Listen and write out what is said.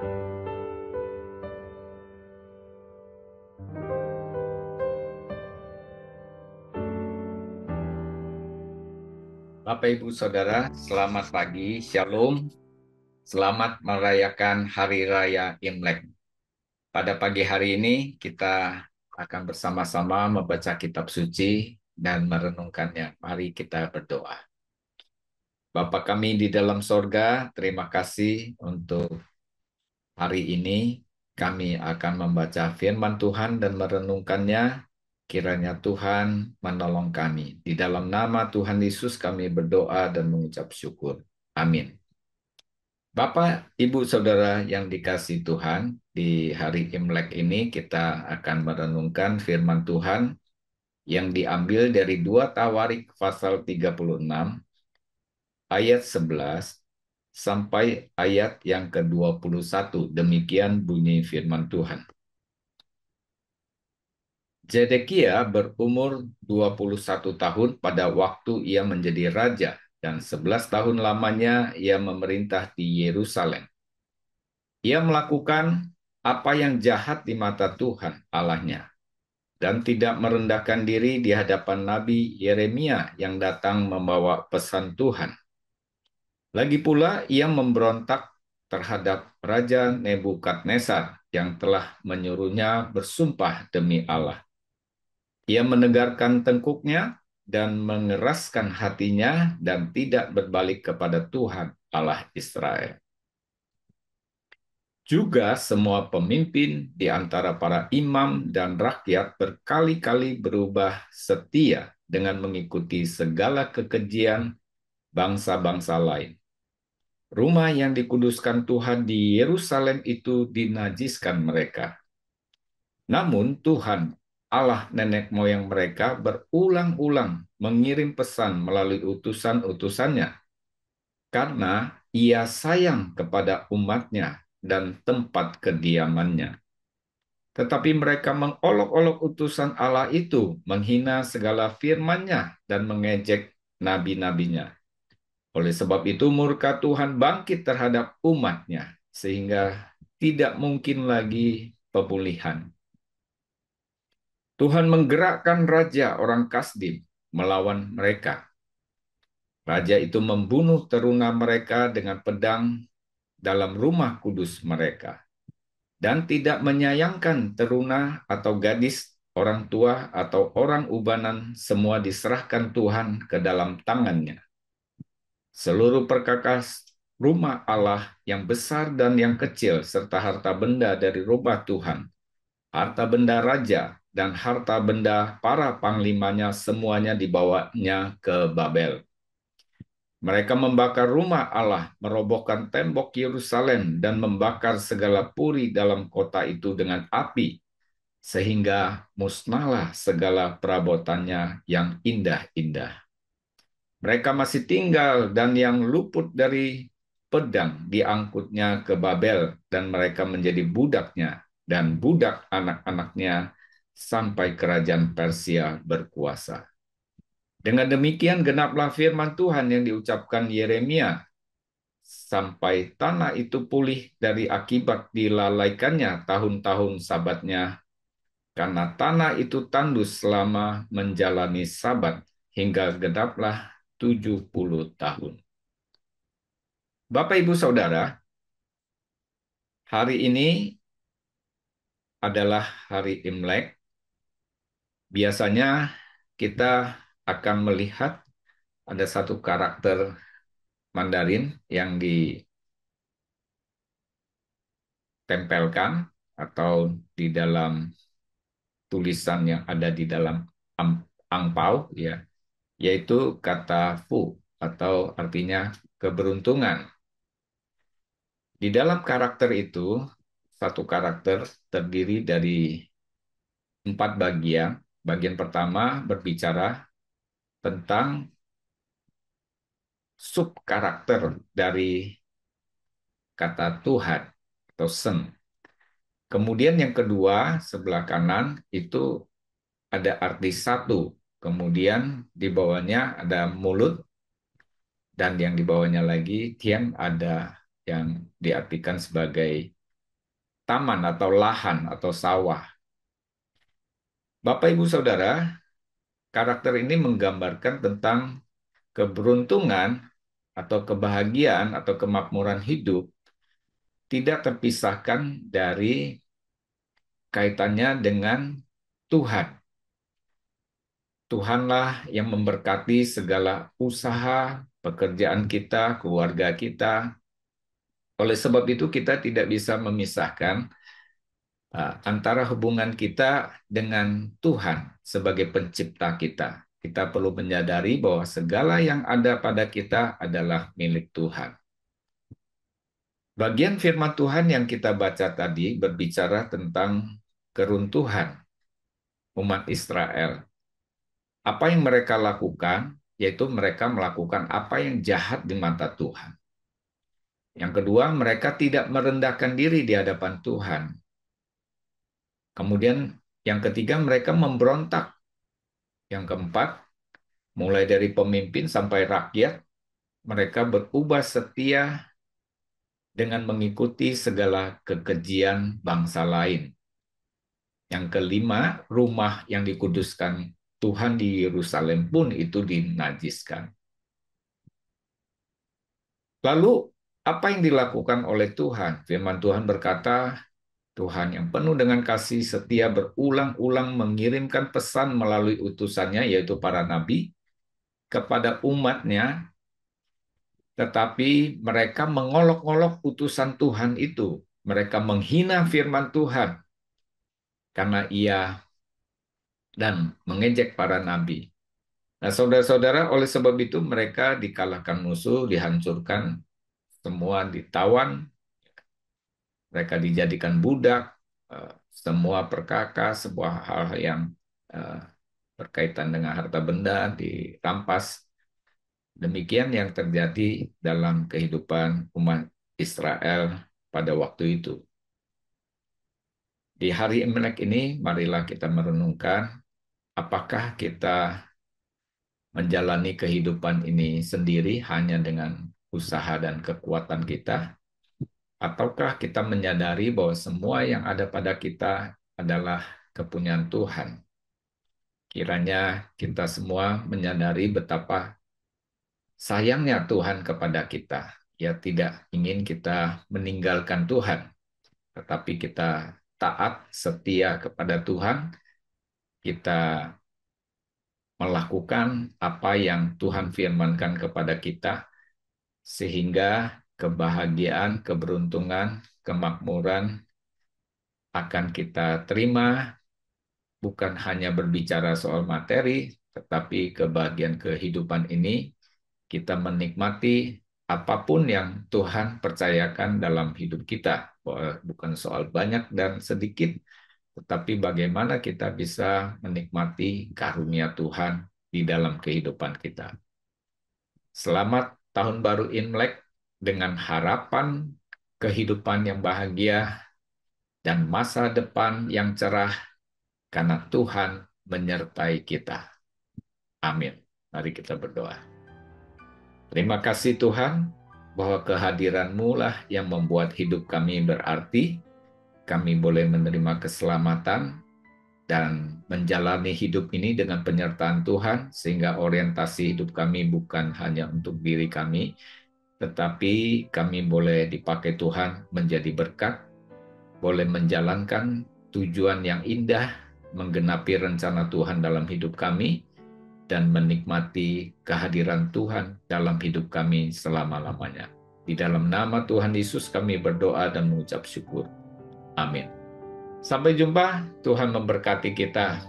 Bapak Ibu Saudara, selamat pagi, Shalom. Selamat merayakan Hari Raya Imlek. Pada pagi hari ini kita akan bersama-sama membaca kitab suci dan merenungkannya. Mari kita berdoa. Bapa kami di dalam sorga, terima kasih untuk hari ini. Kami akan membaca firman Tuhan dan merenungkannya. Kiranya Tuhan menolong kami. Di dalam nama Tuhan Yesus kami berdoa dan mengucap syukur. Amin. Bapak, Ibu, Saudara yang dikasih Tuhan, di hari Imlek ini kita akan merenungkan firman Tuhan yang diambil dari 2 Tawarik pasal 36 ayat 11 sampai ayat yang ke-21. Demikian bunyi firman Tuhan. Zedekia berumur 21 tahun pada waktu ia menjadi raja, dan 11 tahun lamanya ia memerintah di Yerusalem. Ia melakukan apa yang jahat di mata Tuhan Allahnya, dan tidak merendahkan diri di hadapan Nabi Yeremia yang datang membawa pesan Tuhan. Lagi pula ia memberontak terhadap Raja Nebukadnezar yang telah menyuruhnya bersumpah demi Allah. Ia menegarkan tengkuknya dan mengeraskan hatinya dan tidak berbalik kepada Tuhan Allah Israel. Juga semua pemimpin di antara para imam dan rakyat berkali-kali berubah setia dengan mengikuti segala kekejian bangsa-bangsa lain. Rumah yang dikuduskan Tuhan di Yerusalem itu dinajiskan mereka. Namun Tuhan, Allah nenek moyang mereka berulang-ulang mengirim pesan melalui utusan-utusannya karena ia sayang kepada umatnya dan tempat kediamannya. Tetapi mereka mengolok-olok utusan Allah itu, menghina segala firman-Nya dan mengejek nabi-nabinya. Oleh sebab itu murka Tuhan bangkit terhadap umat-Nya, sehingga tidak mungkin lagi pemulihan. Tuhan menggerakkan raja orang Kasdim melawan mereka. Raja itu membunuh teruna mereka dengan pedang dalam rumah kudus mereka, dan tidak menyayangkan teruna atau gadis, orang tua atau orang ubanan, semua diserahkan Tuhan ke dalam tangannya. Seluruh perkakas rumah Allah yang besar dan yang kecil, serta harta benda dari rumah Tuhan, harta benda raja, dan harta benda para panglimanya, semuanya dibawanya ke Babel. Mereka membakar rumah Allah, merobohkan tembok Yerusalem, dan membakar segala puri dalam kota itu dengan api, sehingga musnahlah segala perabotannya yang indah-indah. Mereka masih tinggal, dan yang luput dari pedang diangkutnya ke Babel, dan mereka menjadi budaknya, dan budak anak-anaknya, sampai kerajaan Persia berkuasa. Dengan demikian genaplah firman Tuhan yang diucapkan Yeremia, sampai tanah itu pulih dari akibat dilalaikannya tahun-tahun sabatnya, karena tanah itu tandus selama menjalani sabat, hingga genaplah 70 tahun. Bapak Ibu Saudara, hari ini adalah hari Imlek. Biasanya kita akan melihat ada satu karakter Mandarin yang ditempelkan atau di dalam tulisan yang ada di dalam angpau, ya, yaitu kata fu atau artinya keberuntungan. Di dalam karakter itu, satu karakter terdiri dari 4 bagian. Bagian pertama berbicara tentang sub karakter dari kata Tuhan atau Sen. Kemudian yang kedua, sebelah kanan itu ada arti satu. Kemudian di bawahnya ada mulut, dan yang di bawahnya lagi Tian ada yang diartikan sebagai taman atau lahan atau sawah. Bapak, Ibu, Saudara, karakter ini menggambarkan tentang keberuntungan atau kebahagiaan atau kemakmuran hidup tidak terpisahkan dari kaitannya dengan Tuhan. Tuhanlah yang memberkati segala usaha, pekerjaan kita, keluarga kita. Oleh sebab itu kita tidak bisa memisahkan antara hubungan kita dengan Tuhan sebagai pencipta kita. Kita perlu menyadari bahwa segala yang ada pada kita adalah milik Tuhan. Bagian firman Tuhan yang kita baca tadi berbicara tentang keruntuhan umat Israel. Apa yang mereka lakukan, yaitu mereka melakukan apa yang jahat di mata Tuhan. Yang kedua, mereka tidak merendahkan diri di hadapan Tuhan. Kemudian yang ketiga, mereka memberontak. Yang keempat, mulai dari pemimpin sampai rakyat, mereka berubah setia dengan mengikuti segala kekejian bangsa lain. Yang kelima, rumah yang dikuduskan Tuhan di Yerusalem pun itu dinajiskan. Lalu, apa yang dilakukan oleh Tuhan? Firman Tuhan berkata, Tuhan yang penuh dengan kasih setia berulang-ulang mengirimkan pesan melalui utusannya, yaitu para nabi, kepada umatnya, tetapi mereka mengolok-olok utusan Tuhan itu. Mereka menghina firman Tuhan karena ia dan mengejek para nabi. Nah, saudara-saudara, oleh sebab itu mereka dikalahkan musuh, dihancurkan, semua ditawan, mereka dijadikan budak, semua perkakas, sebuah hal yang eh, berkaitan dengan harta benda dirampas. Demikian yang terjadi dalam kehidupan umat Israel pada waktu itu. Di hari Imlek ini, marilah kita merenungkan apakah kita menjalani kehidupan ini sendiri hanya dengan usaha dan kekuatan kita, ataukah kita menyadari bahwa semua yang ada pada kita adalah kepunyaan Tuhan. Kiranya kita semua menyadari betapa sayangnya Tuhan kepada kita. Ia tidak ingin kita meninggalkan Tuhan, tetapi kita taat, setia kepada Tuhan, kita melakukan apa yang Tuhan firmankan kepada kita, sehingga kebahagiaan, keberuntungan, kemakmuran akan kita terima, bukan hanya berbicara soal materi, tetapi kebahagiaan kehidupan ini kita menikmati apapun yang Tuhan percayakan dalam hidup kita. Bukan soal banyak dan sedikit, tetapi bagaimana kita bisa menikmati karunia Tuhan di dalam kehidupan kita. Selamat Tahun Baru Imlek dengan harapan kehidupan yang bahagia dan masa depan yang cerah karena Tuhan menyertai kita. Amin. Mari kita berdoa. Terima kasih Tuhan bahwa kehadiran-Mu lah yang membuat hidup kami berarti. Kami boleh menerima keselamatan dan menjalani hidup ini dengan penyertaan Tuhan, sehingga orientasi hidup kami bukan hanya untuk diri kami, tetapi kami boleh dipakai Tuhan menjadi berkat, boleh menjalankan tujuan yang indah, menggenapi rencana Tuhan dalam hidup kami, dan menikmati kehadiran Tuhan dalam hidup kami selama-lamanya. Di dalam nama Tuhan Yesus kami berdoa dan mengucap syukur. Amin. Sampai jumpa, Tuhan memberkati kita.